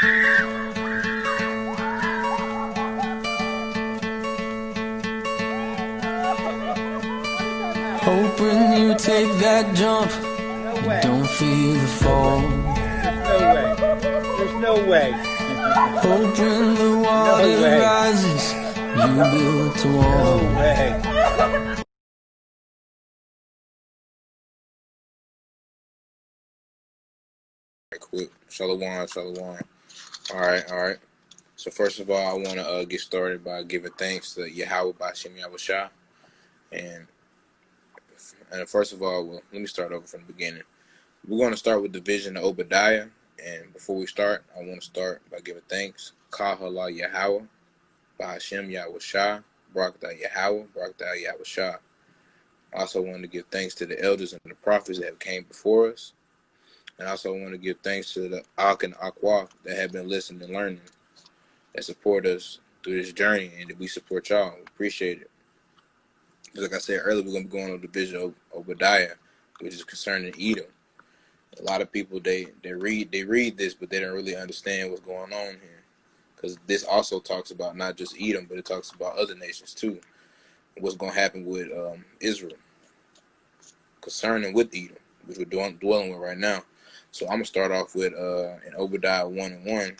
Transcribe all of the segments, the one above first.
Hope when you take that jump, you don't feel the fall. There's no way. Hope when the water rises, you build a wall. No way. Quick. Shalom, shalom. All right. So first of all, I want to get started by giving thanks to Yahweh Bashem Yahushua. And first of all, well, let me start over from the beginning. We're going to start with the vision of Obadiah. And before we start, I want to start by giving thanks. Kahala Yahweh, Bashem Yahushua, Barakatah Yahweh, Barakatah Yahushua. I also want to give thanks to the elders and the prophets that have came before us. And I also want to give thanks to the Ak and Akwa that have been listening and learning, that support us through this journey, and that we support y'all. We appreciate it. Like I said earlier, we're going to be going over the vision of Obadiah, which is concerning Edom. A lot of people, they read this, but they don't really understand what's going on here. Because this also talks about not just Edom, but it talks about other nations too. What's going to happen with Israel, concerning with Edom, which we're dwelling with right now. So I'm going to start off with in Obadiah 1:1.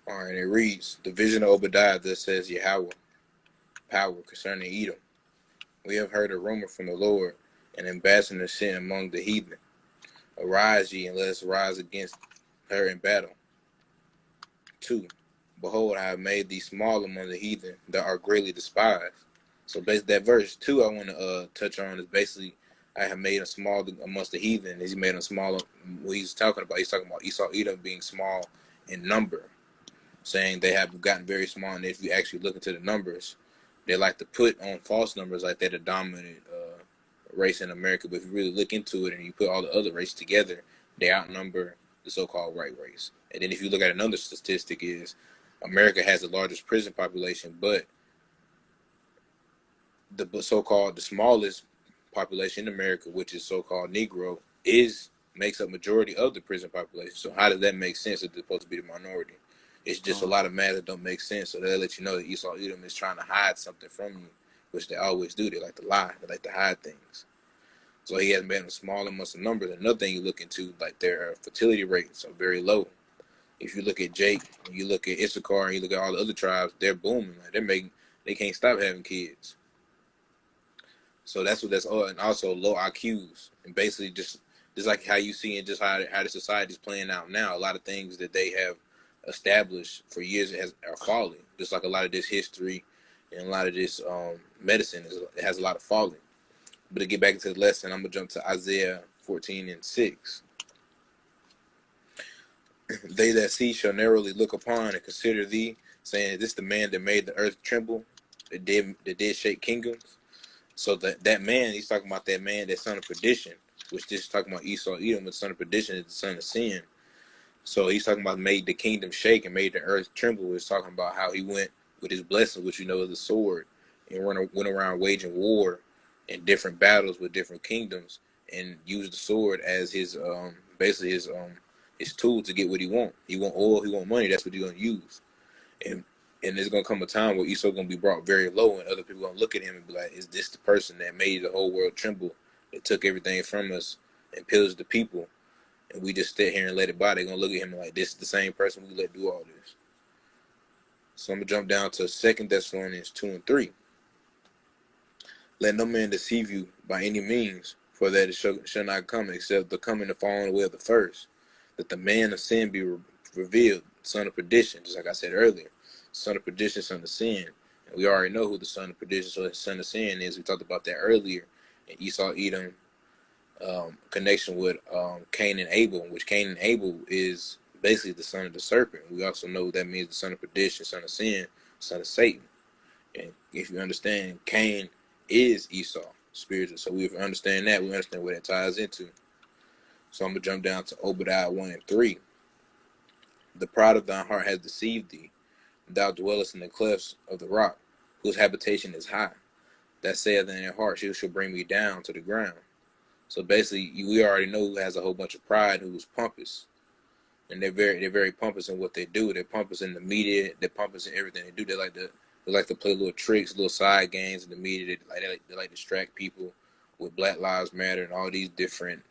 All right, it reads, the vision of Obadiah that says Yahweh, power concerning Edom. We have heard a rumor from the Lord, an ambassador sent among the heathen. Arise ye, and let us rise against her in battle. 2. Behold, I have made thee small among the heathen that are greatly despised. So basically that verse 2 I want to touch on is basically I have made him small amongst the heathen. He's made him small. What he's talking about Esau, Edom being small in number, saying they have gotten very small. And if you actually look into the numbers, they like to put on false numbers like they're the dominant race in America. But if you really look into it and you put all the other races together, they outnumber the so-called white race. And then if you look at another statistic is America has the largest prison population, but the so-called the smallest population in America, which is so-called Negro, makes up majority of the prison population. So how does that make sense if they're supposed to be the minority? It's just a lot of math that don't make sense. So they'll let you know that Esau Edom is trying to hide something from you, which they always do. They like to lie. They like to hide things. So he has made them small amongst the numbers. Another thing you look into, like their fertility rates are very low. If you look at Jake, and you look at Issachar, and you look at all the other tribes, they're booming. Like they can't stop having kids. So that's all, and also low IQs, and basically just like how you see and just how the society is playing out now. A lot of things that they have established for years are falling. Just like a lot of this history and a lot of this medicine it has a lot of falling. But to get back into the lesson, I'm gonna jump to Isaiah 14:6. They that see shall narrowly look upon and consider thee, saying, "Is this the man that made the earth tremble, that did shake kingdoms?" So that man, he's talking about that man, that son of perdition, which this is talking about Esau Edom, the son of perdition is the son of sin. So he's talking about made the kingdom shake and made the earth tremble. He's talking about how he went with his blessing, which you know is the sword, and went around waging war in different battles with different kingdoms, and used the sword as his basically his tool to get what he want. He want oil, he want money. That's what he's gonna use. And there's gonna come a time where Esau gonna be brought very low, and other people gonna look at him and be like, "Is this the person that made the whole world tremble? That took everything from us and pillaged the people, and we just sit here and let it by?" They're gonna look at him like, "This is the same person we let do all this." So I'm gonna jump down to 2 Thessalonians 2:3. Let no man deceive you by any means, for that it shall not come except the coming and falling away of the first, that the man of sin be revealed, son of perdition, just like I said earlier. Son of perdition, son of sin. And we already know who the son of perdition, so the son of sin is. We talked about that earlier in Esau Edom connection with Cain and Abel, which Cain and Abel is basically the son of the serpent. We also know that means the son of perdition, son of sin, son of Satan. And if you understand, Cain is Esau spiritual. So we understand that, we understand what that ties into. So I'm going to jump down to Obadiah 1:3. The pride of thine heart has deceived thee. Thou dwellest in the clefts of the rock, whose habitation is high. that saith in their heart, she shall bring me down to the ground. So basically, we already know who has a whole bunch of pride, who's pompous, and they're very pompous in what they do. They're pompous in the media. They're pompous in everything they do. They like to play little tricks, little side games in the media. They like to distract people with Black Lives Matter and all these different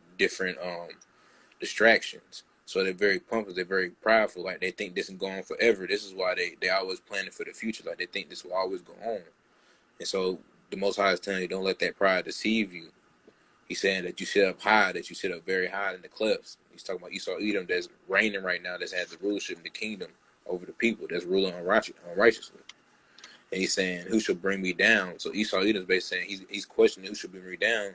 distractions. So they're very pompous. They're very prideful. Like they think this is going on forever. This is why they always planning for the future. Like they think this will always go on. And so the Most High is telling you, don't let that pride deceive you. He's saying that you sit up high, that you sit up very high in the cliffs. He's talking about Esau Edom that's reigning right now, that's had the rulership in the kingdom over the people, that's ruling unrighteously. And he's saying, who shall bring me down? So Esau Edom is basically saying, he's questioning who shall bring me down.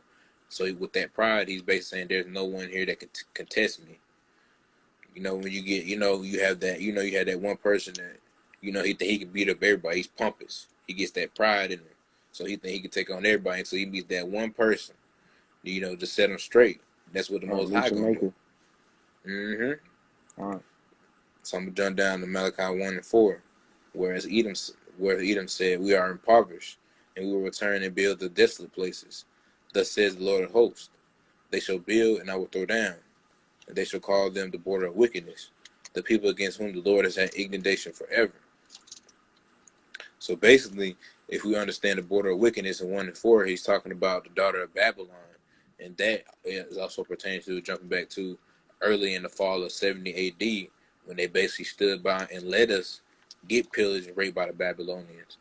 So with that pride, he's basically saying, there's no one here that can contest me. You know, when you get, you have that one person that, he think he can beat up everybody. He's pompous. He gets that pride in him. So he think he can take on everybody. And so he meets that one person, to set him straight. That's what the Most High gonna do. All right. So I'm gonna jump down to Malachi 1:4, where Edom said, "We are impoverished, and we will return and build the desolate places. Thus says the Lord of hosts: They shall build, and I will throw down, and they shall call them the border of wickedness, the people against whom the Lord has had indignation forever." So basically, if we understand the border of wickedness in 1:4, he's talking about the daughter of Babylon, and that is also pertaining to jumping back to early in the fall of 70 A.D. when they basically stood by and let us get pillaged and raped by the Babylonians.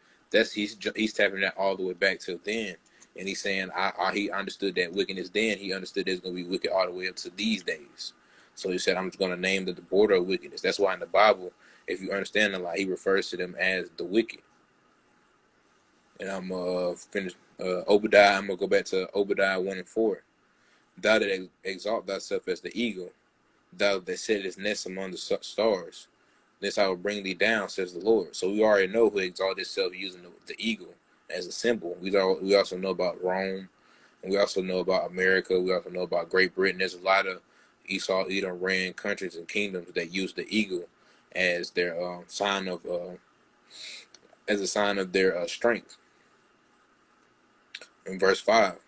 He's tapping that all the way back to then, and he's saying he understood that wickedness then. He understood there's going to be wicked all the way up to these days. So he said, I'm just going to name the border of wickedness. That's why in the Bible, if you understand a lot, he refers to them as the wicked. And I'm finished Obadiah. I'm gonna go back to Obadiah 1:4. Thou that exalt thyself as the eagle, thou that settest nest among the stars, this I will bring thee down, says the Lord. So we already know who exalted himself using the eagle as a symbol. We also know about Rome, and we also know about America. We also know about Great Britain. There's a lot of Esau, Edom, ran countries and kingdoms that use the eagle as their sign of their strength. In verse 5.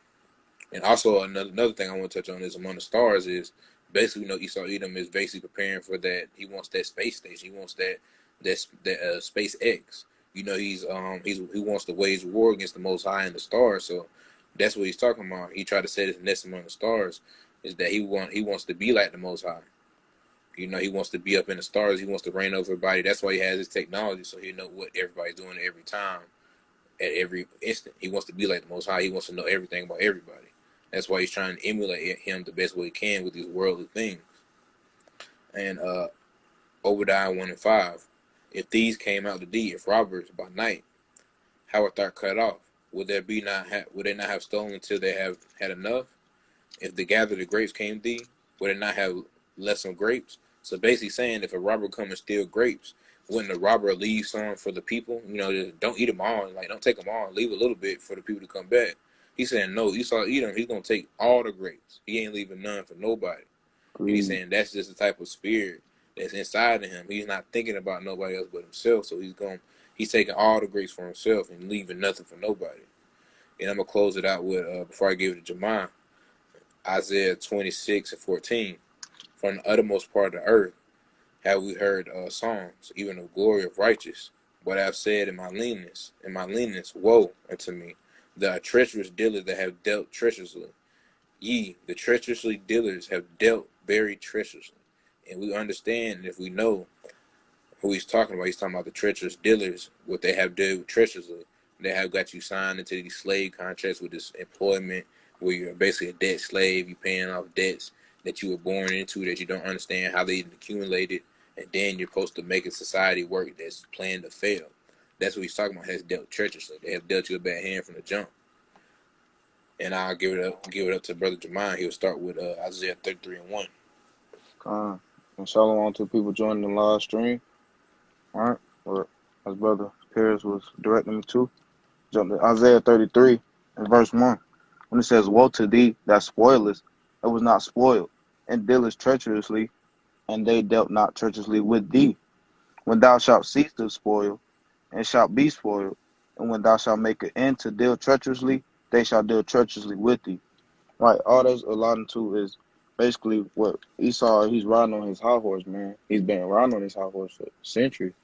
And also another thing I want to touch on is among the stars is basically, Esau Edom is basically preparing for that. He wants that space station. He wants that SpaceX. He wants to wage war against the Most High and the stars. So that's what he's talking about. He tried to set his nest among the stars. Is that he wants to be like the Most High. He wants to be up in the stars. He wants to reign over everybody. That's why he has his technology, so he know what everybody's doing every time. At every instant, he wants to be like the Most High. He wants to know everything about everybody. That's why he's trying to emulate him the best way he can with these worldly things. And Obadiah 1:5. If thieves came out to thee, if robbers by night, how art thou cut off? Would they not have stolen until they have had enough? If the gathered of grapes came to thee, would they not have left some grapes? So basically saying, if a robber come and steal grapes, wouldn't the robber leave some for the people? Just don't eat them all. Like, don't take them all. Leave a little bit for the people to come back. He's saying, no, Esau Edom, he's going to take all the grapes. He ain't leaving none for nobody. And he's saying that's just the type of spirit that's inside of him. He's not thinking about nobody else but himself. So he's taking all the grapes for himself and leaving nothing for nobody. And I'm going to close it out with, before I give it to Jemai, Isaiah 26:14. From the uttermost part of the earth have we heard songs, even of glory of righteous. What I've said in my leanness, woe unto me. The treacherous dealers that have dealt treacherously. Ye, the treacherously dealers, have dealt very treacherously. And we understand, if we know who he's talking about the treacherous dealers, what they have dealt treacherously. They have got you signed into these slave contracts with this employment where you're basically a debt slave. You're paying off debts that you were born into that you don't understand how they accumulated. And then you're supposed to make a society work that's planned to fail. That's what he's talking about, has dealt treacherously. They have dealt you a bad hand from the jump. And I'll give it up to Brother Jemai. He'll start with Isaiah 33:1. And shalom to people joining the live stream. All right. Or as Brother Paris was directing me to. Jump to Isaiah 33 and verse 1. When it says, woe to thee that spoilest, that was not spoiled, and dealest treacherously, and they dealt not treacherously with thee. When thou shalt cease to spoil, and shalt be spoiled, And when thou shalt make an end to deal treacherously, they shall deal treacherously with thee. Right, all that's alluding to is basically what Esau, he's riding on his high horse, man. He's been riding on his high horse for centuries,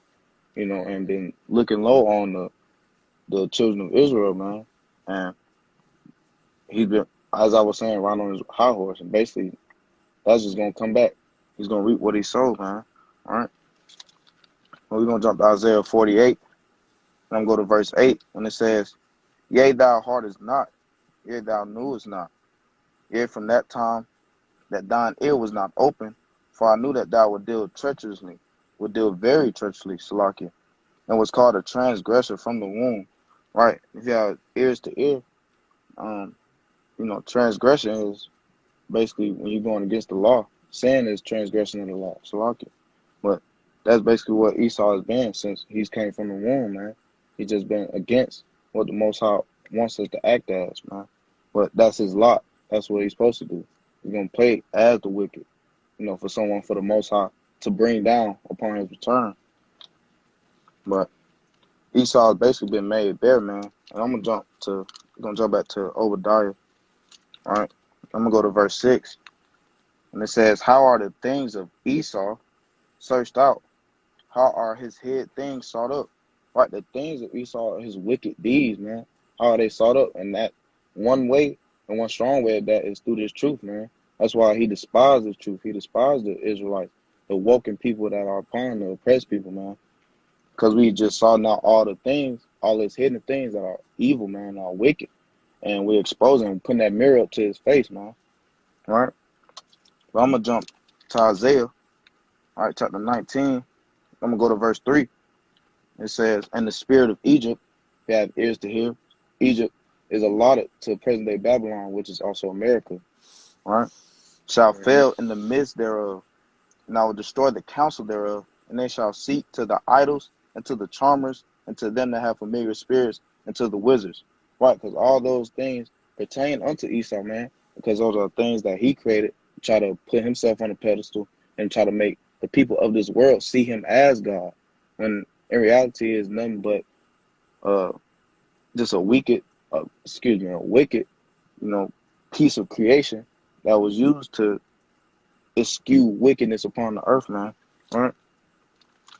and been looking low on the children of Israel, man. And he's been, as I was saying, riding on his high horse. And basically, that's just going to come back. He's going to reap what he sowed, man. All right? Well, we're going to jump to Isaiah 48. And I'm going to go to verse 8 when it says, Yea, thou heartest not, yea, thou knewest not. Yea, from that time that thine ear was not open, for I knew that thou would deal treacherously, would deal very treacherously, Salakia, and was called a transgressor from the womb. Right? If you have ears to ear, transgression is basically when you're going against the law. Sin is transgression of the law, Salakia. But that's basically what Esau has been since he's came from the womb, man. He's just been against what the Most High wants us to act as, man. But that's his lot. That's what he's supposed to do. He's going to play as the wicked, for someone for the Most High to bring down upon his return. But Esau has basically been made bare, man. And I'm gonna jump back to Obadiah. All right. I'm gonna go to verse 6. And it says, How are the things of Esau searched out? How are his hid things sought up? Right, the things of Esau are his wicked deeds, man. How are they sought up? And that one way, and one strong way of that is through this truth, man. That's why he despised the truth. He despised the Israelites, the woken people that are upon the oppressed people, man. Because we just saw now all the things, all his hidden things that are evil, man, are wicked. And we're exposing him, putting that mirror up to his face, man. All right? But I'm going to jump to Isaiah, all right, chapter 19. I'm going to go to verse 3. It says, And the spirit of Egypt, if you have ears to hear, Egypt is allotted to present-day Babylon, which is also America, all right, shall fail in the midst thereof, and I will destroy the counsel thereof, and they shall seek to the idols, and to the charmers, and to them that have familiar spirits, and to the wizards. Right, because all those things pertain unto Esau, man, because those are things that he created to try to put himself on a pedestal and try to make the people of this world see him as God, when in reality is nothing but just a wicked, piece of creation that was used to eschew wickedness upon the earth, man. All right,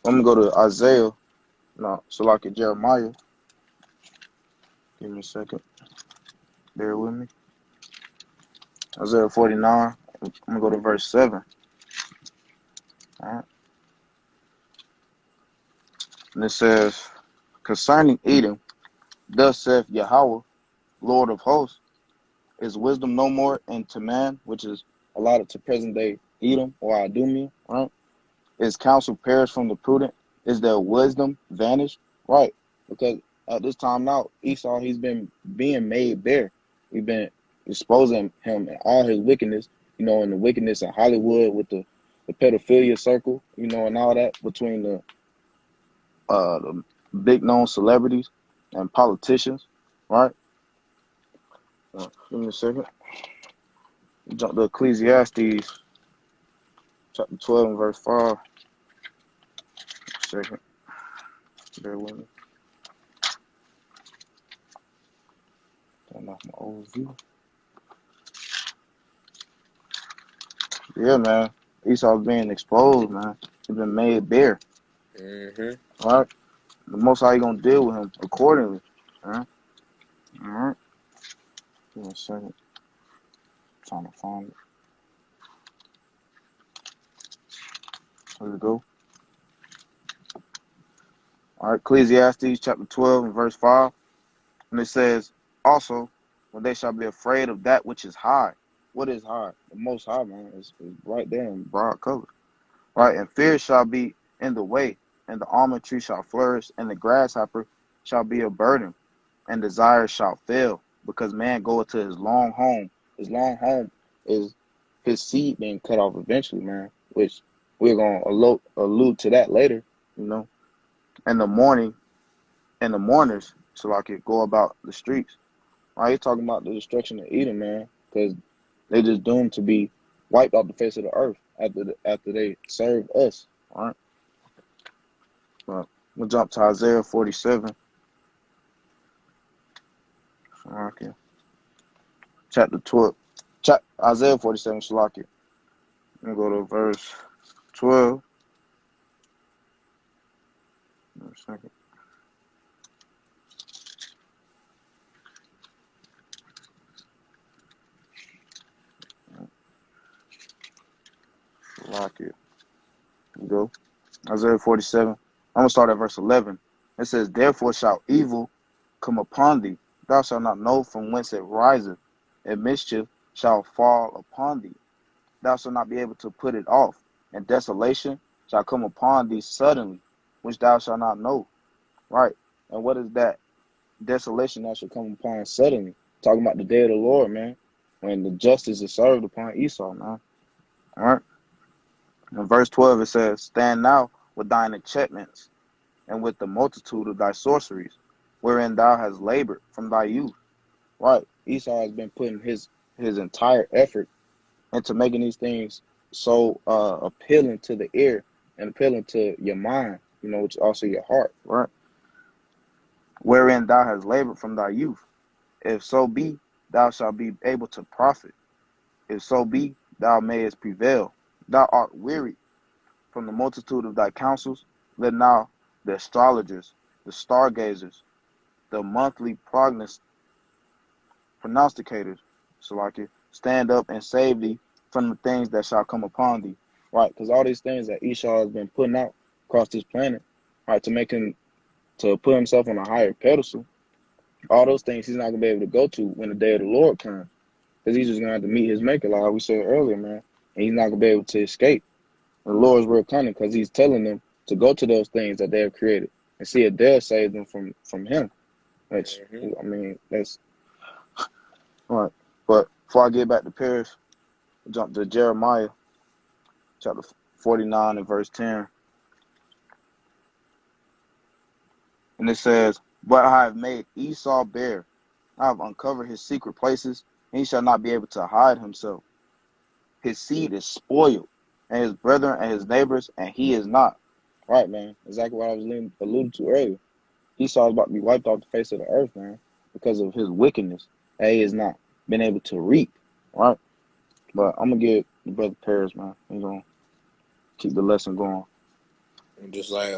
I'm gonna go to Isaiah. No, so like Jeremiah. Give me a second. Bear with me. Isaiah 49. I'm gonna go to verse 7. All right. And it says, Concerning Edom, thus saith Yahweh, Lord of hosts, is wisdom no more in Teman, which is allotted to present day Edom or Idumea, right? Is counsel perished from the prudent? Is their wisdom vanished? Right. Because at this time now, Esau, he's been being made bare. We've been exposing him and all his wickedness, and the wickedness in Hollywood with the pedophilia circle, and all that between the big known celebrities and politicians, right? Give me a second. Jump to Ecclesiastes chapter 12 and verse 5. Second. Bear with me. Turn off my old view. Yeah, man. Esau's being exposed, man. He's been made bare. Mm-hmm. All right? The Most High gonna deal with him accordingly. All right? All right? Give me a second. I'm trying to find it. There we go. All right, Ecclesiastes chapter 12 and verse 5. And it says, Also, when they shall be afraid of that which is high. What is high? The Most High, man, is right there in broad colors. Right? And fear shall be in the way, and the almond tree shall flourish, and the grasshopper shall be a burden, and desire shall fail, because man goeth to his long home. His long home is his seed being cut off eventually, man, which we're going to allude to that later, And the mourners, so I could go about the streets. Right? He's talking about the destruction of Edom, man, because they just doomed to be wiped off the face of the earth after they served us. All right. Well, we'll jump to Isaiah 47. Salakia. Chapter 12. Isaiah 47, Salakia. I'm going to go to verse 12. Wait a second. Salakia. Here we go. Isaiah 47. I'm going to start at verse 11. It says, therefore shall evil come upon thee. Thou shalt not know from whence it riseth, and mischief shall fall upon thee. Thou shalt not be able to put it off, and desolation shall come upon thee suddenly, which thou shalt not know. Right. And what is that desolation that shall come upon suddenly? Talking about the day of the Lord, man, when the justice is served upon Esau, man. All right. In verse 12, it says, stand now with thine enchantments, and with the multitude of thy sorceries, wherein thou hast labored from thy youth. Right. Esau has been putting his entire effort into making these things so appealing to the ear and appealing to your mind, which is also your heart, right? Wherein thou hast labored from thy youth. If so be, thou shalt be able to profit. If so be, thou mayest prevail. Thou art weary from the multitude of thy counsels. Let now the astrologers, the stargazers, the monthly prognosticators, Salakia, stand up and save thee from the things that shall come upon thee. Right, because all these things that Esau has been putting out across this planet, right, to put himself on a higher pedestal, all those things he's not gonna be able to go to when the day of the Lord comes, because he's just gonna have to meet his maker, like we said earlier, man, and he's not gonna be able to escape. The Lord's real cunning, because he's telling them to go to those things that they have created and see if they'll save them from him. Which I mean, that's all right. But before I get back to Paris, jump to Jeremiah chapter 49 and verse 10. And it says, but I have made Esau bare. I have uncovered his secret places, and he shall not be able to hide himself. His seed is spoiled, and his brethren and his neighbors, and he is not. Right, man. Exactly what I was alluding to earlier. Esau is about to be wiped off the face of the earth, man, because of his wickedness. And he has not been able to reap. Right? But I'm going to give the brother Paris, man. He's going to keep the lesson going. And just like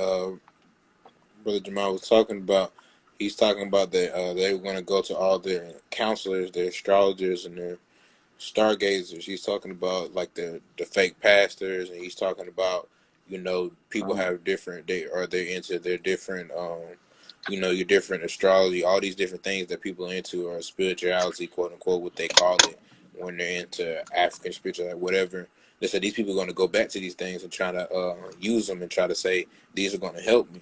Brother Jamal was talking about, he's talking about that they were going to go to all their counselors, their astrologers, and their stargazers. He's talking about like the fake pastors, and he's talking about people have different they're into their different your different astrology, all these different things that people are into, or spirituality, quote unquote, what they call it when they're into African spirituality, whatever. They said these people are going to go back to these things and try to use them and try to say these are going to help me.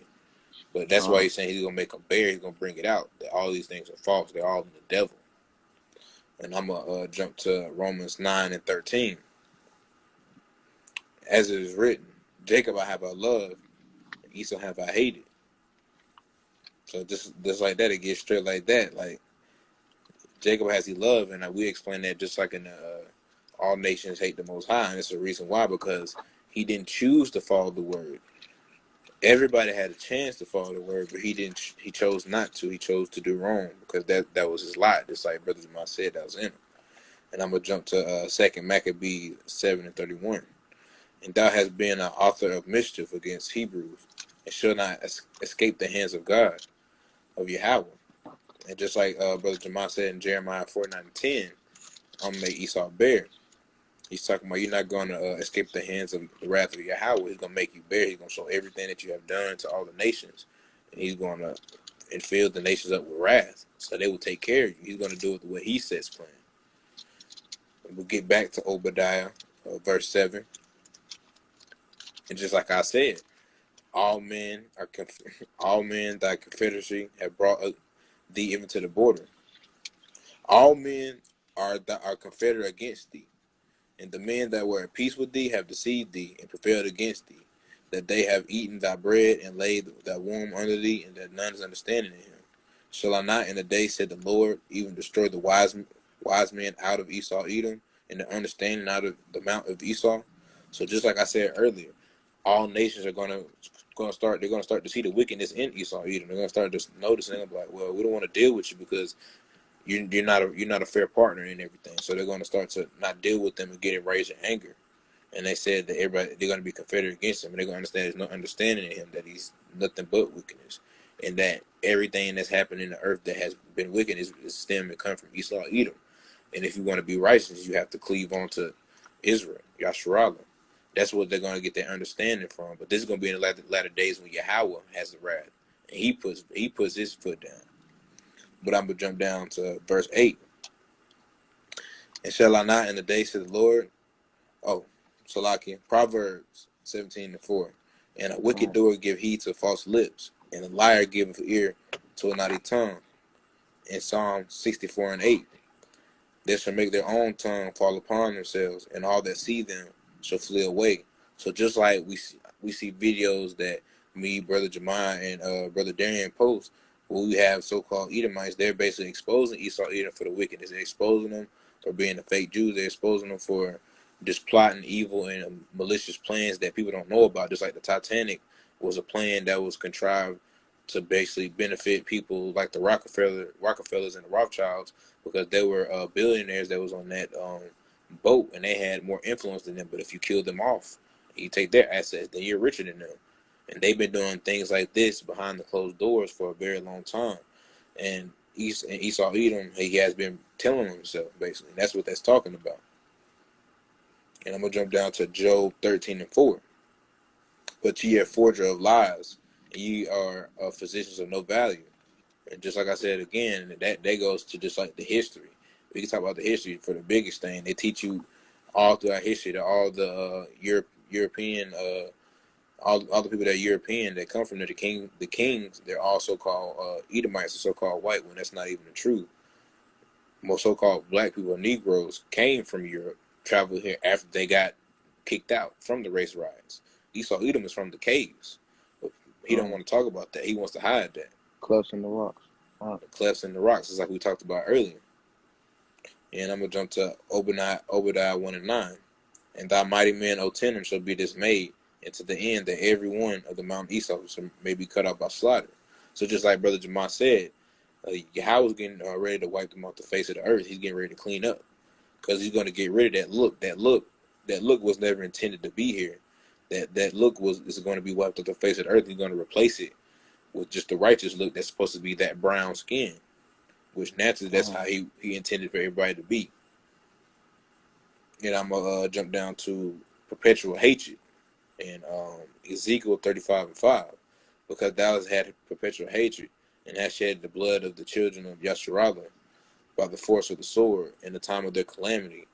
But that's why he's saying he's going to make a bear. He's going to bring it out that all these things are false. They're all in the devil. And I'm going to jump to Romans 9 and 13. As it is written, Jacob I have I loved, Esau have I hated. So just like that, it gets straight like that. Like, Jacob has he loved, and we explain that just like in all nations hate the Most High. And it's the reason why, because he didn't choose to follow the word. Everybody had a chance to follow the word, but he didn't. He chose not to. He chose to do wrong because that was his lot. Just like Brother Jamal said, that was in him. And I'm gonna jump to 2 Maccabees 7 and 31. And thou hast been an author of mischief against Hebrews, and shall not escape the hands of God, of Yahweh. And just like Brother Jamal said in Jeremiah 49 and 10, I'm gonna make Esau bear. He's talking about you're not going to escape the hands of the wrath of Yahweh. He's going to make you bear. He's going to show everything that you have done to all the nations. And he's going to fill the nations up with wrath. So they will take care of you. He's going to do it the way he sets plan. And we'll get back to Obadiah, verse 7. And just like I said, all men thy confederacy have brought thee even to the border. All men are confederate against thee. And the men that were at peace with thee have deceived thee and prevailed against thee, that they have eaten thy bread and laid thy womb under thee, and that none is understanding in him. Shall I not in a day, said the Lord, even destroy the wise men out of Esau Edom, and the understanding out of the mount of Esau? So just like I said earlier, all nations are gonna start to see the wickedness in Esau Edom. They're gonna start just noticing, and be like, well, we don't want to deal with you because you're not a fair partner in everything. So they're going to start to not deal with them and get enraged in anger. And they said that everybody they're going to be confederate against him, and they're going to understand there's no understanding in him that he's nothing but wickedness, and that everything that's happened in the earth that has been wicked is stem and come from Esau, Edom. And if you want to be righteous, you have to cleave on to Israel, Yasharallah. That's what they're going to get their understanding from. But this is going to be in the latter days when Yahweh has the wrath, and he puts his foot down. But I'm gonna jump down to verse 8. And shall I not in the days to the Lord? Oh, Salakia. Proverbs 17:4. And a wicked doer give heed to false lips, and a liar giveth ear to a naughty tongue. In Psalm 64:8. They shall make their own tongue fall upon themselves, and all that see them shall flee away. So just like we see videos that me, Brother Jemiah, and Brother Darian post, where we have so-called Edomites, they're basically exposing Esau Edom for the wickedness. They're exposing them for being the fake Jews. They're exposing them for just plotting evil and malicious plans that people don't know about. Just like the Titanic was a plan that was contrived to basically benefit people like the Rockefellers and the Rothschilds, because they were billionaires that was on that boat, and they had more influence than them. But if you kill them off, you take their assets, then you're richer than them. And they've been doing things like this behind the closed doors for a very long time. And Esau Edom, he has been telling himself, basically. That's what that's talking about. And I'm going to jump down to Job 13:4. But ye are forger of lies, and ye are physicians of no value. And just like I said again, that goes to just like the history. We can talk about the history for the biggest thing. They teach you all throughout history that all the European, all the people that are European that come from the kings, they're all so-called Edomites or so-called white, when that's not even the truth. Most so-called black people, Negroes, came from Europe, traveled here after they got kicked out from the race riots. Esau Edom is from the caves, but he don't want to talk about that. He wants to hide that. Clefts in the rocks. The clefts in the rocks is like we talked about earlier. And I'm gonna jump to Obadiah 1:9. And thy mighty men, O Tenem, shall be dismayed, and to the end that every one of the Mount Esau may be cut off by slaughter. So just like Brother Jamal said, Yahweh's getting ready to wipe them off the face of the earth. He's getting ready to clean up, because he's going to get rid of that look. That look was never intended to be here. That look is going to be wiped off the face of the earth. He's going to replace it with just the righteous look that's supposed to be that brown skin, which naturally that's how he intended for everybody to be. And I'm gonna jump down to perpetual hatred in Ezekiel 35:5, because thou hast had perpetual hatred, and hast shed the blood of the children of Yasharallah by the force of the sword in the time of their calamity,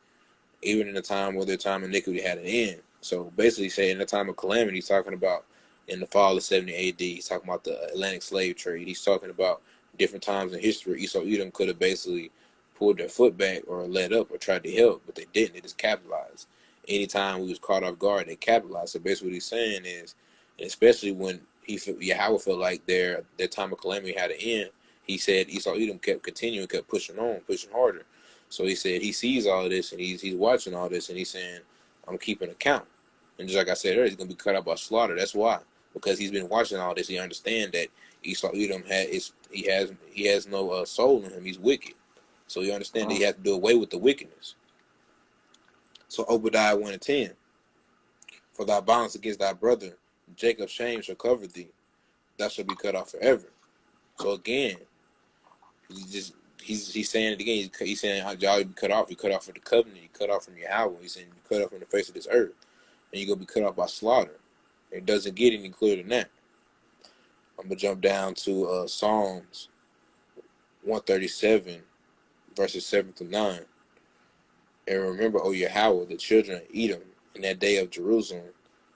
even in the time where their time of iniquity had an end. So basically saying in the time of calamity, he's talking about in the fall of 70 AD, he's talking about the Atlantic slave trade. He's talking about different times in history. Esau Edom could have basically pulled their foot back or let up or tried to help, but they didn't. They just capitalized. Anytime we was caught off guard, they capitalized. So basically what he's saying is, and especially when Yahweh felt like their time of calamity had an end, he said Esau Edom kept continuing, kept pushing on, pushing harder. So he said he sees all of this, and he's watching all this, and he's saying, I'm keeping account. And just like I said earlier, he's going to be cut out by slaughter. That's why. Because he's been watching all this, he understands that Esau Edom he has no soul in him. He's wicked. So he understands that he has to do away with the wickedness. So Obadiah 1:10. For thy violence against thy brother, Jacob's shame shall cover thee. Thou shalt be cut off forever. So again, he's saying it again. He's saying how y'all be cut off. You cut off from the covenant. You cut off from Yahweh. He's saying you cut off from the face of this earth, and you're gonna be cut off by slaughter. It doesn't get any clearer than that. I'm gonna jump down to Psalms 137, verses 7-9. And remember, O Yahweh, the children of Edom, in that day of Jerusalem,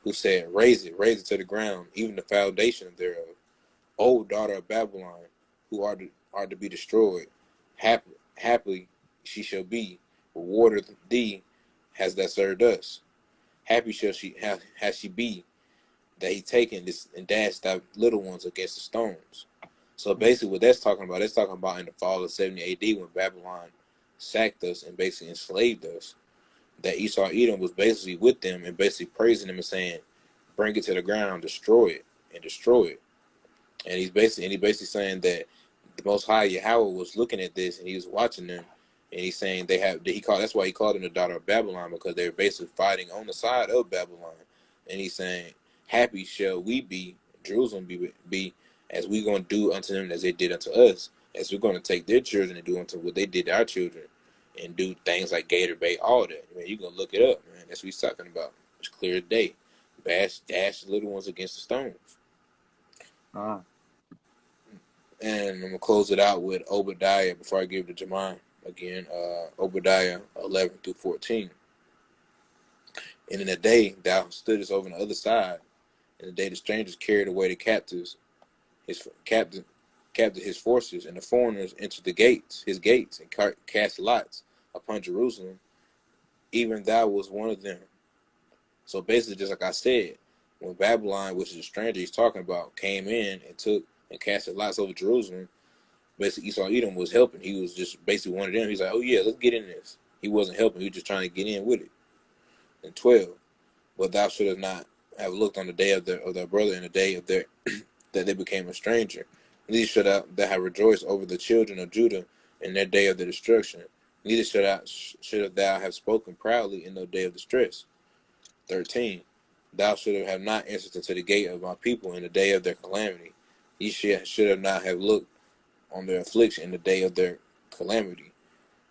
who said, raise it to the ground, even the foundation thereof. O daughter of Babylon, who are to be destroyed, happily she shall be, rewarded thee has that served us. Happy shall she has she be that he taken this and dashed thy little ones against the stones. So basically what that's talking about in the fall of 70 AD, when Babylon sacked us and basically enslaved us, that Esau Edom was basically with them and basically praising them and saying, bring it to the ground, destroy it. And he's basically saying that the Most High Yahweh was looking at this and he was watching them, and he's saying that's why he called them the daughter of Babylon, because they were basically fighting on the side of Babylon, and he's saying, happy shall we be, Jerusalem be as we gonna do unto them as they did unto us, as we're gonna take their children and do unto what they did to our children, and do things like Gator Bait, all that. Man, you gonna look it up, man. That's what he's talking about. It's clear as day. Dash the little ones against the stones. Uh, And I'm gonna close it out with Obadiah before I give it to Jamon again. Obadiah 11-14. And in the day thou stoodest over on the other side, in the day the strangers carried away the captives, captive his forces, and the foreigners entered his gates, and cast lots upon Jerusalem. Even thou was one of them. So basically, just like I said, when Babylon, which is a stranger he's talking about, came in and took and casted lots over Jerusalem, basically Esau Edom was helping. He was just basically one of them. He's like, oh yeah, let's get in this. He wasn't helping. He was just trying to get in with it. And 12, but thou shouldst not have looked on the day of their brother, in the day of their that they became a stranger. Neither should thou have rejoiced over the children of Judah in their day of their destruction. Neither should thou have spoken proudly in the day of distress. 13, thou should have not entered into the gate of my people in the day of their calamity. Ye should have not have looked on their affliction in the day of their calamity,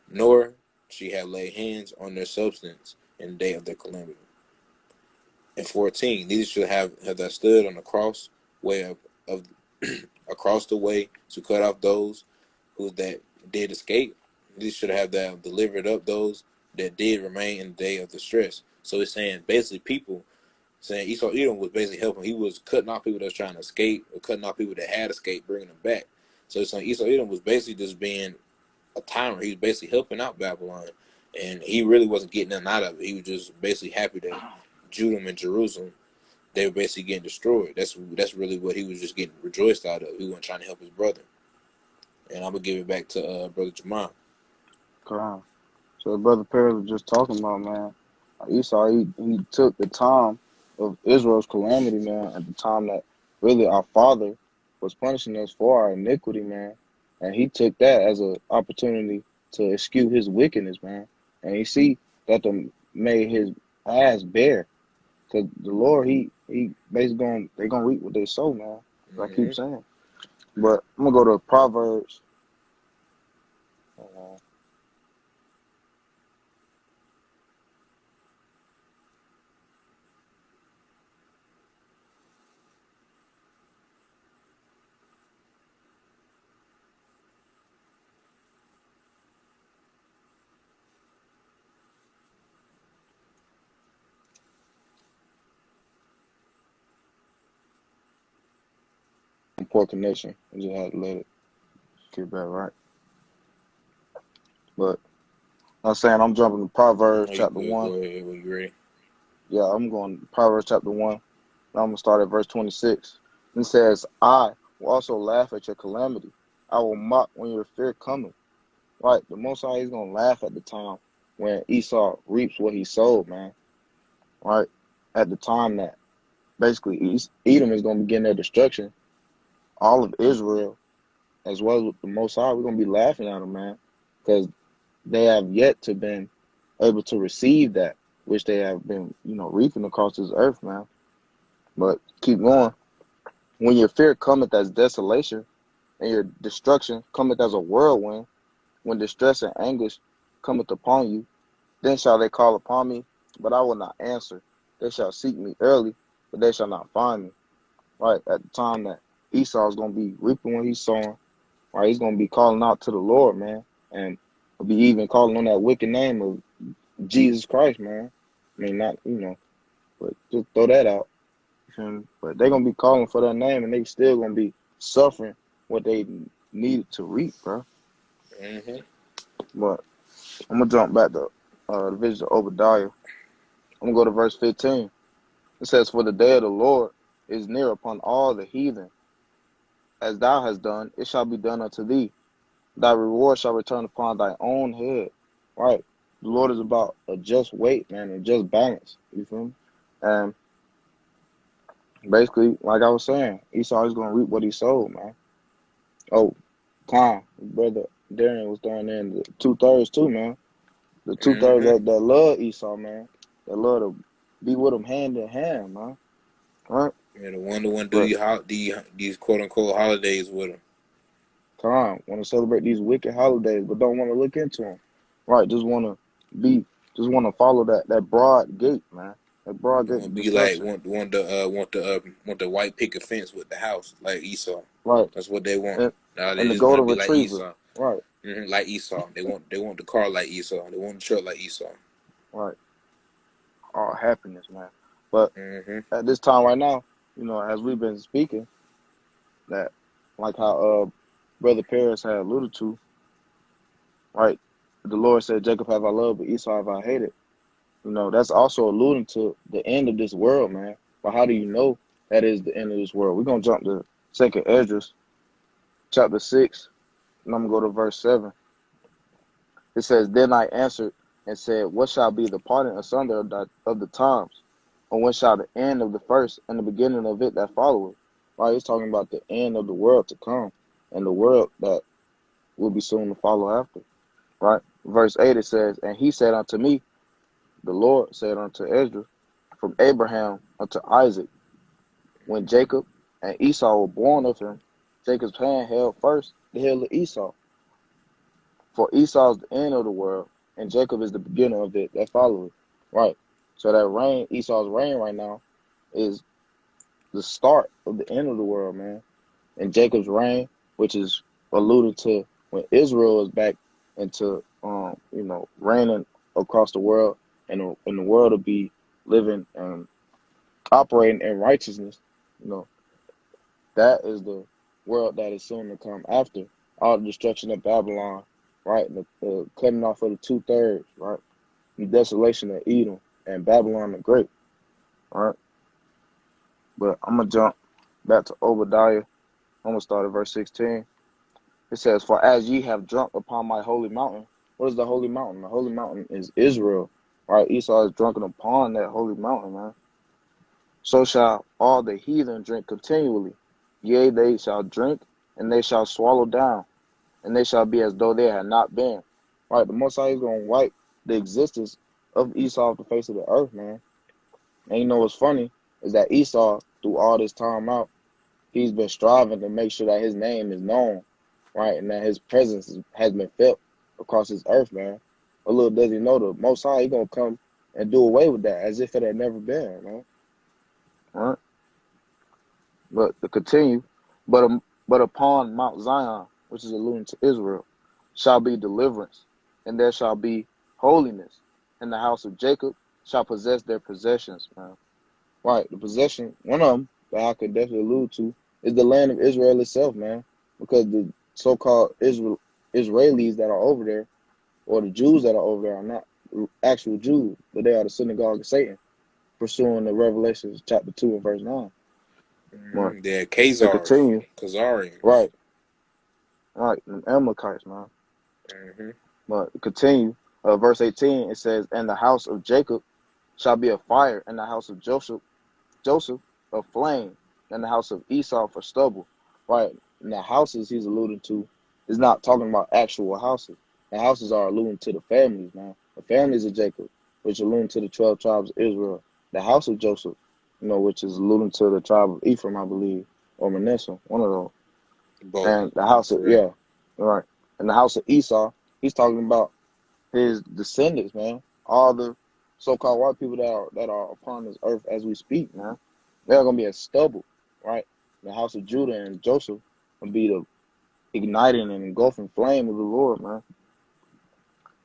nor she have laid hands on their substance in the day of their calamity. And 14, neither should have thou stood on the cross way of across the way to cut off those who that did escape. Neither should have thou delivered up those that did remain in the day of distress. So it's saying basically people saying Esau Edom was basically helping. He was cutting off people that was trying to escape, or cutting off people that had escaped, bringing them back. So it's like Esau Edom was basically just being a tyrant. He was basically helping out Babylon, and he really wasn't getting nothing out of it. He was just basically happy that Judah and Jerusalem, they were basically getting destroyed. That's really what he was just getting rejoiced out of. He wasn't trying to help his brother. And I'm gonna give it back to Brother Jamal. Quran. So the brother Perez was just talking about, man. Esau, he took the time of Israel's calamity, man, at the time that really our father was punishing us for our iniquity, man. And he took that as an opportunity to eschew his wickedness, man. And you see that made his ass bare. Because the Lord, he basically they gonna reap what they sow, man. As I keep saying. But I'm gonna go to Proverbs. Poor connection. I just had to let it get back right. But I'm saying I'm jumping to Proverbs chapter 1. Go ahead when you're ready. Yeah, I'm going to Proverbs chapter 1. I'm going to start at verse 26. It says, I will also laugh at your calamity. I will mock when your fear cometh. Right, the Most High is going to laugh at the time when Esau reaps what he sowed, man. Right, at the time that basically Edom is going to begin their destruction. All of Israel, as well as with the Most High, we're going to be laughing at them, man. Because they have yet to been able to receive that, which they have been, reaping across this earth, man. But keep going. When your fear cometh as desolation, and your destruction cometh as a whirlwind, when distress and anguish cometh upon you, then shall they call upon me, but I will not answer. They shall seek me early, but they shall not find me. Right, at the time that Esau is going to be reaping what he's sowing, right, he's going to be calling out to the Lord, man, and be even calling on that wicked name of Jesus Christ, man. I mean, not, but just throw that out. But they're going to be calling for that name, and they still going to be suffering what they needed to reap, bro. But I'm going to jump back to the vision of Obadiah. I'm going to go to verse 15. It says, for the day of the Lord is near upon all the heathen. As thou hast done, it shall be done unto thee. Thy reward shall return upon thy own head. Right? The Lord is about a just weight, man, and just balance. You feel me? And basically, like I was saying, Esau is going to reap what he sowed, man. Oh, Brother Darren was throwing in the 2/3 too, man. The 2/3 Mm-hmm. that love Esau, man. That love to be with him hand in hand, man. Right? Yeah, the one do But these quote unquote holidays with them. want to celebrate these wicked holidays, but don't want to look into them. Right? Be, just want to follow that broad gate, man. That broad gate Want to of be like destruction. want the white picket fence with the house like Esau. Right? That's what they want. And Now they and the just want to golden be like retriever. Esau. Right? Like Esau. They want the car like Esau. They want the truck like Esau. Right. All happiness, man. But Mm-hmm. at this time right now, as we've been speaking, that like how Brother Paris had alluded to, right? The Lord said, Jacob have I loved, but Esau have I hated. That's also alluding to the end of this world, man. But how do you know that is the end of this world? We're gonna jump to Second Esdras, chapter 6, and I'm gonna go to verse 7. It says, Then I answered and said, What shall be the parting asunder of the times? Or when shall the end of the first and the beginning of it that followeth? Right, it's talking about the end of the world to come and the world that will be soon to follow after. Right? Verse 8 it says, And he said unto me, the Lord said unto Esdras, from Abraham unto Isaac, when Jacob and Esau were born of him, Jacob's hand held first the heel of Esau. For Esau is the end of the world, and Jacob is the beginning of it that followeth. Right. So that reign, Esau's reign right now, is the start of the end of the world, man. And Jacob's reign, which is alluded to when Israel is back into reigning across the world, and the world will be living and operating in righteousness, you know, that is the world that is soon to come after all the destruction of Babylon, right? The cutting off of the 2/3, right? The desolation of Edom and Babylon the Great, right? But I'm gonna jump back to Obadiah. I'm gonna start at verse 16. It says, For as ye have drunk upon my holy mountain. What is the holy mountain? The holy mountain is Israel, right? Esau is drunken upon that holy mountain, man. So shall all the heathen drink continually. Yea, they shall drink, and they shall swallow down, and they shall be as though they had not been. Right? The Most High is going to wipe the existence of Esau off the face of the earth, man. And you know what's funny is that Esau, through all this time out, he's been striving to make sure that his name is known, right? And that his presence has been felt across this earth, man. But little does he know, the Most High, he going to come and do away with that as if it had never been, man. Right? But to continue, but upon Mount Zion, which is alluding to Israel, shall be deliverance, and there shall be holiness, and the house of Jacob shall possess their possessions, man. Right, the possession, one of them that I could definitely allude to is the land of Israel itself, man, because the so-called Israelis that are over there, or the Jews that are over there, are not actual Jews, but they are the synagogue of Satan, pursuing the Revelations chapter 2 and verse 9. Right. They're To continue, Khazarians. right, right, the Amalekites, man. Mm-hmm. But to continue, verse 18, it says, And the house of Jacob shall be a fire, and the house of Joseph a flame, and the house of Esau for stubble. Right. And the houses he's alluding to is not talking about actual houses. The houses are alluding to the families, man. The families of Jacob, which allude to the 12 tribes of Israel. The house of Joseph, which is alluding to the tribe of Ephraim, I believe, or Manasseh, one of those. Both. And the house of, Correct. yeah, right. And the house of Esau, he's talking about his descendants, man. All the so-called white people that are upon this earth as we speak, man. They're gonna be as stubble, right? The house of Judah and Joseph will be the igniting and engulfing flame of the Lord, man.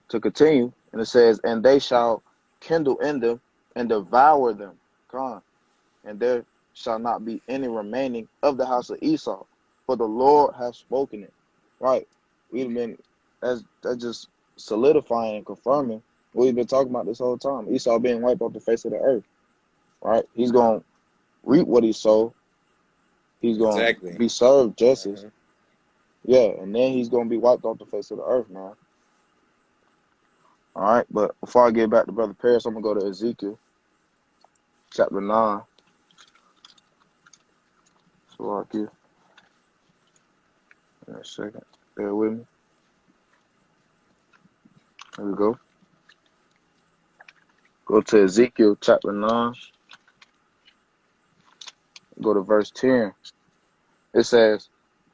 To continue, and it says, And they shall kindle in them and devour them. Come on. And there shall not be any remaining of the house of Esau, for the Lord has spoken it. Right? We've been that's just solidifying and confirming what we've been talking about this whole time. Esau being wiped off the face of the earth. Right? He's gonna reap what he sowed. He's gonna Exactly. be served justice. Mm-hmm. Yeah, and then he's gonna be wiped off the face of the earth, man. All right, but before I get back to Brother Paris, I'm gonna go to Ezekiel chapter 9. So I'll give in a second. Bear with me. Here we go. Go to Ezekiel chapter 9. Go to verse 10. It says,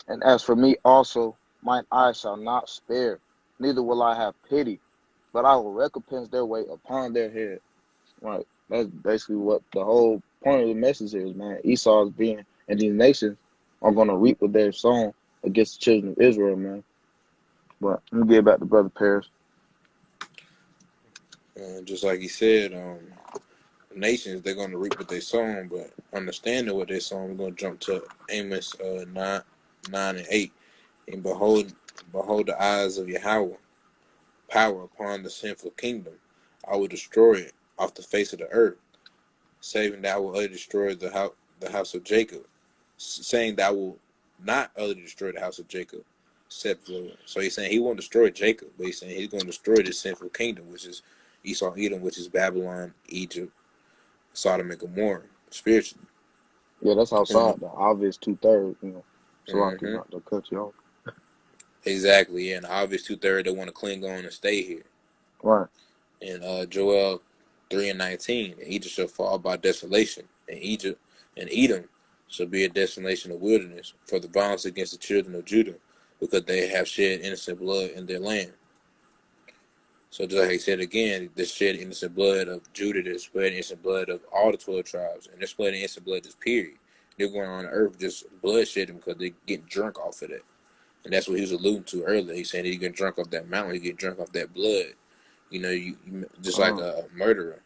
"And as for me also, mine eye shall not spare, neither will I have pity, but I will recompense their way upon their head." Right. That's basically what the whole point of the message is, man. Esau's being, and these nations are going to reap what they've sown against the children of Israel, man. But let me get back to Brother Paris. Just like he said, nations, they're going to reap what they sown, but understanding what they sown, we're going to jump to Amos 9 and 8. And behold the eyes of Yahweh, power upon the sinful kingdom. I will destroy it off the face of the earth, saving that I will utterly destroy the house of Jacob, saying that I will not utterly destroy the house of Jacob, except the Lord. So he's saying he won't destroy Jacob, but he's saying he's going to destroy this sinful kingdom, which is Esau, Edom, which is Babylon, Egypt, Sodom, and Gomorrah, spiritually. Yeah, that's outside the obvious 2/3, so I can Mm-hmm. not to cut you off. Exactly, yeah, and the obvious 2/3 they want to cling on and stay here. Right. In Joel 3 and 19, and Egypt shall fall by desolation, and Egypt and Edom shall be a desolation of wilderness for the violence against the children of Judah, because they have shed innocent blood in their land. So just like he said again, they shed innocent blood of Judah, they're spreading innocent blood of all the 12 tribes, and they're spreading innocent blood this period. They're going on the earth just bloodshedding because they're getting drunk off of that. And that's what he was alluding to earlier. He's saying he's getting drunk off that mountain, he's getting drunk off that blood. You just like a murderer.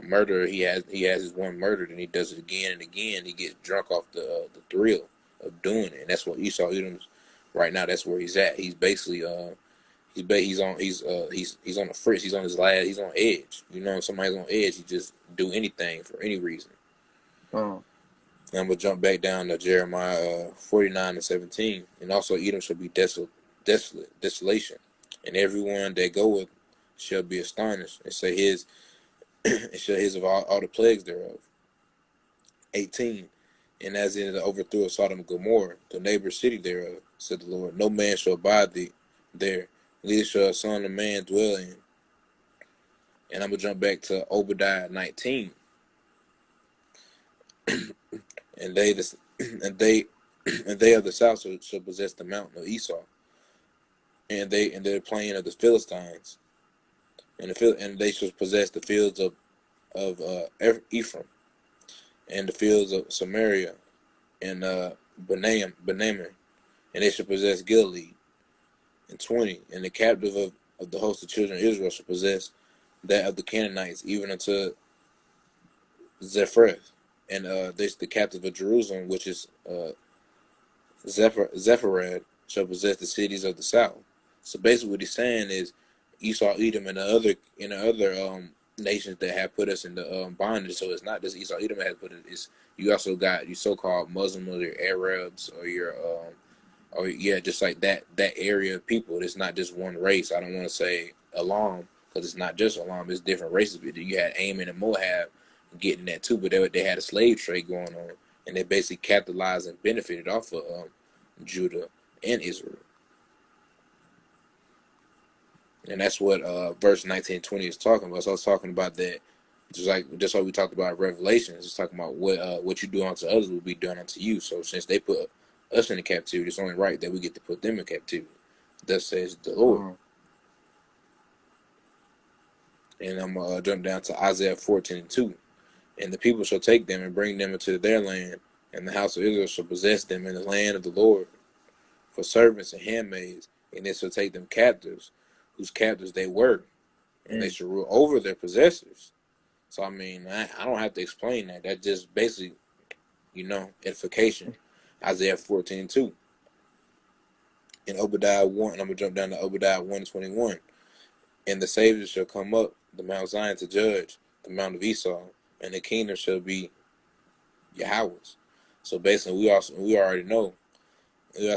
A murderer, he has his one murder, and he does it again and again. He gets drunk off the thrill of doing it, and that's what Esau Edom's right now. That's where he's at. He's basically he's on the fritz. He's on his last. He's on edge. If somebody's on edge, he just do anything for any reason. And I'm gonna jump back down to Jeremiah 49 and 17, and also Edom shall be desolation, and everyone that goeth shall be astonished, and say his and shall his of all the plagues thereof. 18. And as in the overthrow of Sodom and Gomorrah, the neighbor city thereof, said the Lord, no man shall abide thee there, neither shall a son of man dwell in. And I'm gonna jump back to Obadiah 19. and they and they of the south shall possess the mountain of Esau, and their plain of the Philistines, and they shall possess the fields of Ephraim, and the fields of Samaria, and Benjamin, and they shall possess Gilead. And 20, and the captive of the host of children of Israel shall possess that of the Canaanites, even unto Zephreth. And this the captive of Jerusalem, which is Zephyrad, shall possess the cities of the south. So basically, what he's saying is Esau, Edom, and the other nations that have put us in the bondage. So it's not just Esau, Edom that has put it. It's you also got your so-called Muslims or your Arabs or your just like that area of people. It's not just one race. I don't want to say Elam because it's not just Elam. It's different races. You had Ammon and Moab getting that too, but they had a slave trade going on, and they basically capitalized and benefited off of Judah and Israel. And that's what verse 19-20 is talking about. So I was talking about that, just like we talked about Revelations. It's talking about what you do unto others will be done unto you. So since they put us in the captivity, it's only right that we get to put them in captivity. Thus says the Lord. And I'm going to jump down to Isaiah 14:2. And the people shall take them and bring them into their land, and the house of Israel shall possess them in the land of the Lord for servants and handmaids, and they shall take them captives, whose captives they were, and they shall rule over their possessors. So, I mean, I don't have to explain that. That just basically, edification. Isaiah 14:2. In Obadiah 1, I'm going to jump down to Obadiah 1:21. And the Savior shall come up the Mount Zion to judge the Mount of Esau, and the kingdom shall be Yahweh's. So basically, we already know. We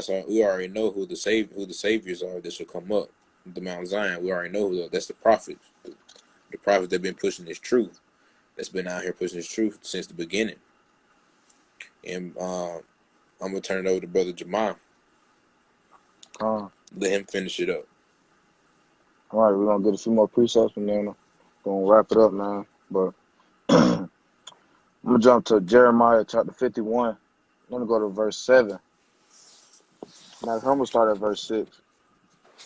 already know who the saviors are that shall come up the Mount Zion. We already know that's the prophets. The prophets that have been pushing this truth. That's been out here pushing this truth since the beginning. And I'm gonna turn it over to Brother Jamal. Let him finish it up. All right, we're gonna get a few more precepts and then gonna wrap it up, man. But I'm gonna jump to Jeremiah chapter 51. I'm gonna go to verse 7. Now I'm gonna start at verse 6.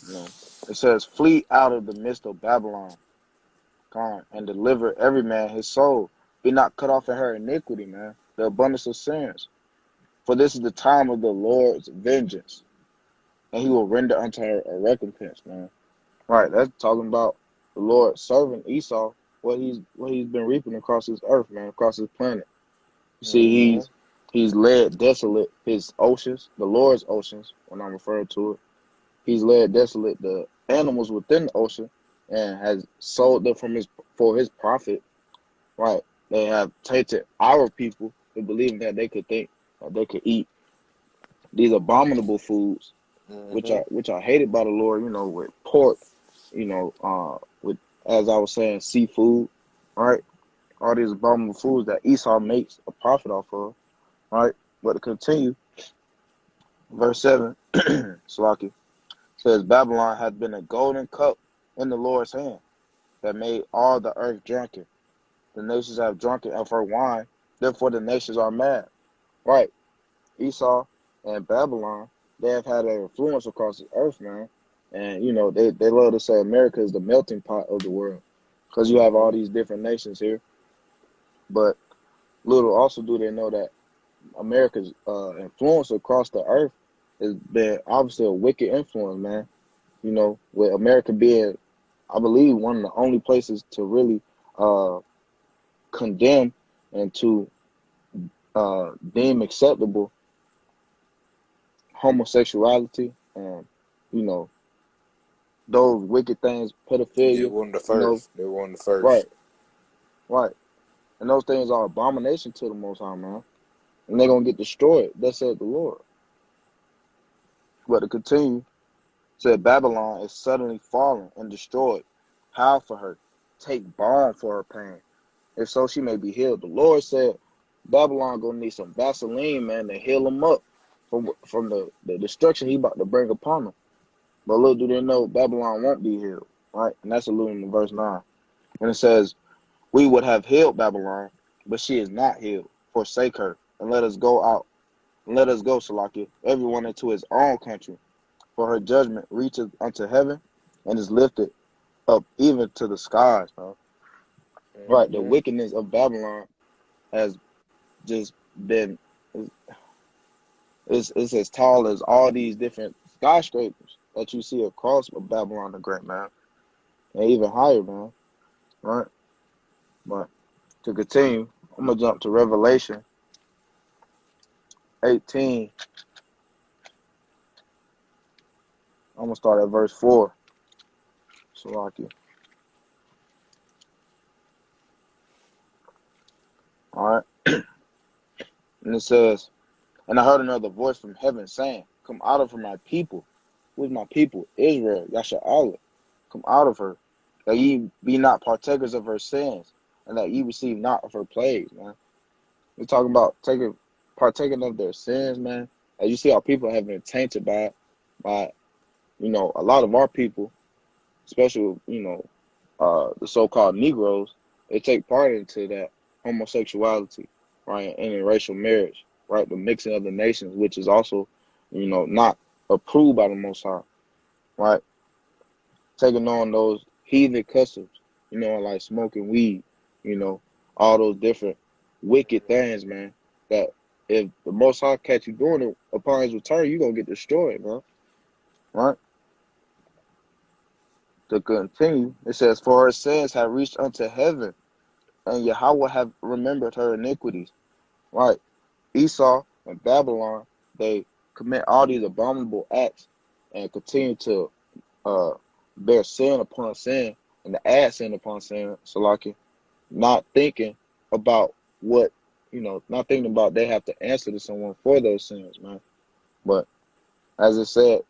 You know, it says, "Flee out of the midst of Babylon, come and deliver every man his soul. Be not cut off in her iniquity, man, the abundance of sins. For this is the time of the Lord's vengeance, and he will render unto her a recompense," man. Right, that's talking about the Lord serving Esau what he's been reaping across his earth, man, across his planet. You see, Mm-hmm. he's led desolate his oceans, the Lord's oceans, when I'm referring to it. He's led desolate the animals within the ocean and has sold them for his profit. Right. They have tainted our people to believing that they could think that they could eat these abominable foods, which Mm-hmm. are hated by the Lord, with pork, with, as I was saying, seafood, right? All these abominable foods that Esau makes a profit off of, right? But to continue, verse 7, Salaki says, "Babylon hath been a golden cup in the Lord's hand that made all the earth drunken. The nations have drunken of her wine, therefore the nations are mad." Right. Esau and Babylon, they have had an influence across the earth, man. And, they love to say America is the melting pot of the world because you have all Mm-hmm. these different nations here. But little also do they know that America's influence across the earth has been obviously a wicked influence, man. With America being, I believe, one of the only places to really condemn and to deem acceptable homosexuality and, you know, those wicked things, Yeah, pedophilia, one of the you know, first. They were one of the first. right, right. And those things are abomination to the Most High, man. And they're going to get destroyed. Thus said the Lord. But to continue, said Babylon is suddenly fallen and destroyed. Howl for her. Take balm for her pain. If so, she may be healed. The Lord said Babylon going to need some Vaseline, man, to heal them up from the destruction he about to bring upon them. But little do they know, Babylon won't be healed, right? And that's alluding to verse 9. And it says, "We would have healed Babylon, but she is not healed. Forsake her, and let us go out. And let us go, Salakia, everyone into his own country. For her judgment reaches unto heaven, and is lifted up even to the skies." Right, the Mm-hmm. wickedness of Babylon has just been, it's as tall as all these different skyscrapers that you see across Babylon the Great, man. And even higher, man. Right? But to continue, I'm gonna jump to Revelation 18. I'm gonna start at verse 4. Salaki. All right. And it says, "And I heard another voice from heaven saying, Come out of her, my people. Who is my people? Israel, Yasha Allah. Come out of her, that ye be not partakers of her sins, and that ye receive not of her plagues," man. We're talking about partaking of their sins, man. As you see how people have been tainted by a lot of our people, especially, the so-called Negroes, they take part into that homosexuality, right, and interracial marriage, right, the mixing of the nations, which is also, not approved by the Most High, right, taking on those heathen customs, like smoking weed, you know, all those different wicked things, man, that if the Most High catch you doing it upon his return, you're going to get destroyed, man, right? To continue, it says, "For her sins have reached unto heaven, and Yahweh have remembered her iniquities." Right. Esau and Babylon, they commit all these abominable acts and continue to uh, bear sin upon sin and to add sin upon sin, Salaki, not thinking about not thinking about they have to answer to someone for those sins, man. But as it said,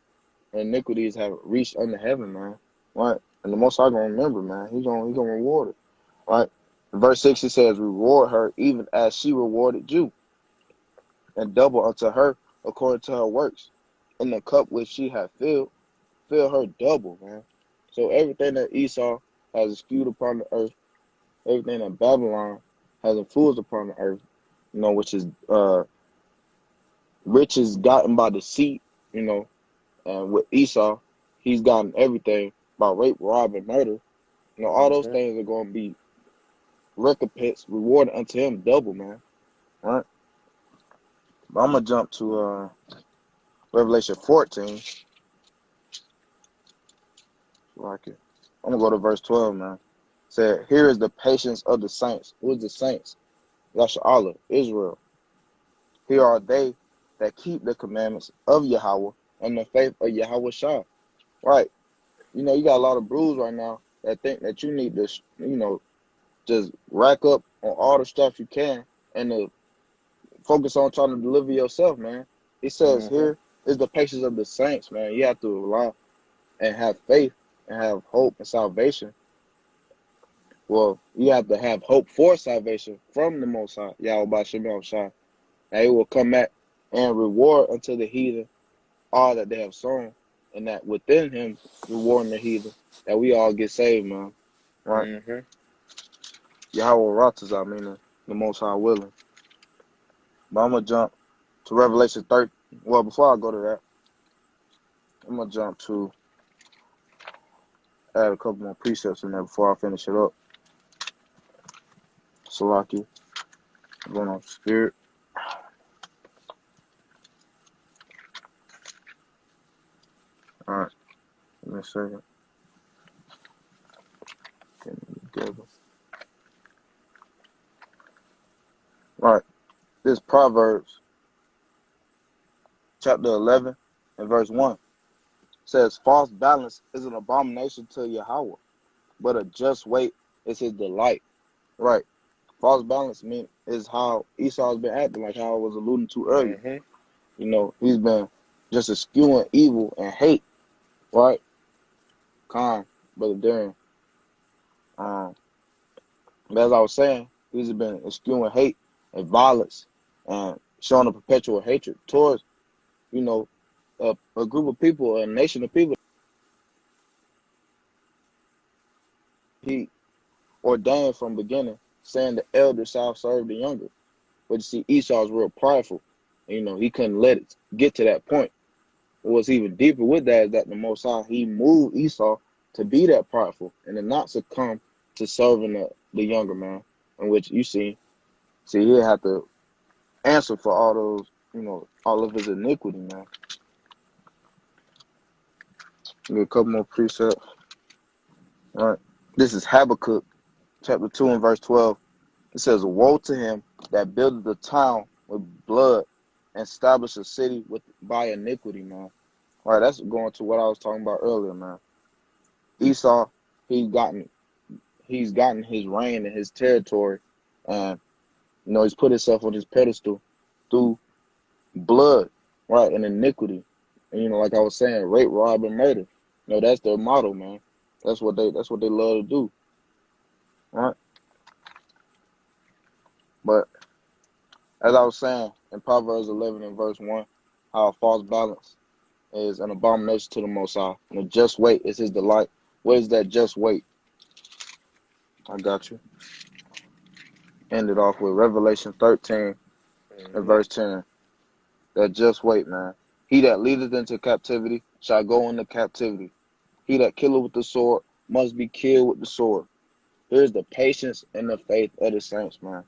iniquities have reached unto heaven, man. Right? And the Most High gonna remember, man. He gonna reward it. Right? Verse 6, it says, "Reward her even as she rewarded you, and double unto her according to her works, in the cup which she hath filled." fulfill her double, man. So everything that Esau has skewed upon the earth, everything that Babylon has influenced upon the earth, which is riches gotten by deceit, and with Esau, he's gotten everything by rape, rob, and murder. All those things are going to be recompense, rewarded unto him double, man. Right? But I'm going to jump to Revelation 14. Like it. I'm going to go to verse 12, man. It said, here is the patience of the saints. Who is the saints? Yasha'Allah, Israel. Here are they that keep the commandments of Yahweh and the faith of Yahweh Shah. Right. You got a lot of brews right now that think that you need to, just rack up on all the stuff you can and to focus on trying to deliver yourself, man. It says here is the patience of the saints, man. You have to rely and have faith and have hope and salvation. Well, you have to have hope for salvation from the Most High, Yahweh Shem Shai. And it will come back and reward unto the heathen all that they have sown, and that within him rewarding the heathen, that we all get saved, man. Right? Yahweh Ratazah, meaning the Most High willing. But I'm going to jump to Revelation 30. Well, before I go to that, I'm going to jump to add a couple more precepts in there before I finish it up. Salaki, going on spirit. All right, give me a second. Getting it together. All right, this Proverbs chapter 11 and verse 1 says, false balance is an abomination to Yahweh, but a just weight is his delight. Right. False balance is how Esau's been acting, like how I was alluding to earlier. He's been just eschewing evil and hate, right? Brother Darren. But as I was saying, he's been eschewing hate and violence and showing a perpetual hatred towards, a group of people, a nation of people he ordained from beginning, saying the elder shall serve the younger. But you see, Esau's real prideful. He couldn't let it get to that point. What's even deeper with that is that the Most High, he moved Esau to be that prideful and to not succumb to serving the younger man, in which you see he'll have to answer for all those, all of his iniquity, man. Give me a couple more precepts. All right. This is Habakkuk, chapter 2 and verse 12. It says, woe to him that buildeth a town with blood and establish a city by iniquity, man. All right, that's going to what I was talking about earlier, man. Esau, he's gotten his reign and his territory, and he's put himself on his pedestal through blood, right, and iniquity. And like I was saying, rape, rob, and murder. That's their motto, man. That's what they love to do. Right? But as I was saying in Proverbs 11 and verse 1, how a false balance is an abomination to the Most High, and a just weight is his delight. What is that just weight? I got you. Ended off with Revelation 13 and verse 10. That just weight, man. He that leadeth into captivity shall go into captivity. He that killeth with the sword must be killed with the sword. Here's the patience and the faith of the saints, man.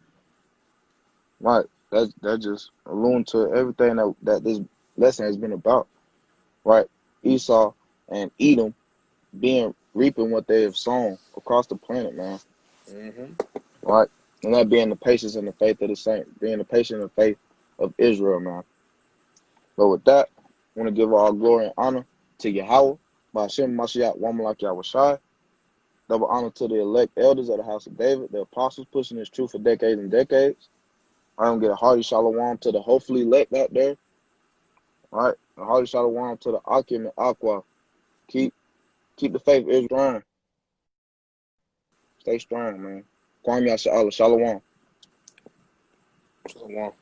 Right. That just alluding to everything that this lesson has been about. Right. Esau and Edom reaping what they have sown across the planet, man. Right. And that being the patience and the faith of the saints, being the patience and the faith of Israel, man. But with that, I want to give all glory and honor to Yahweh, by Hashem Mashiach, Wamalak Yahweh Shai. Double honor to the elect elders of the house of David, the apostles pushing this truth for decades and decades. I'm going to get a hearty shalom to the hopefully elect out there. All right. A hearty shalom to the Akim and Aqua. Keep the faith is strong. Stay strong, man. Kwame Yasha'Allah. Shalom. Shalom.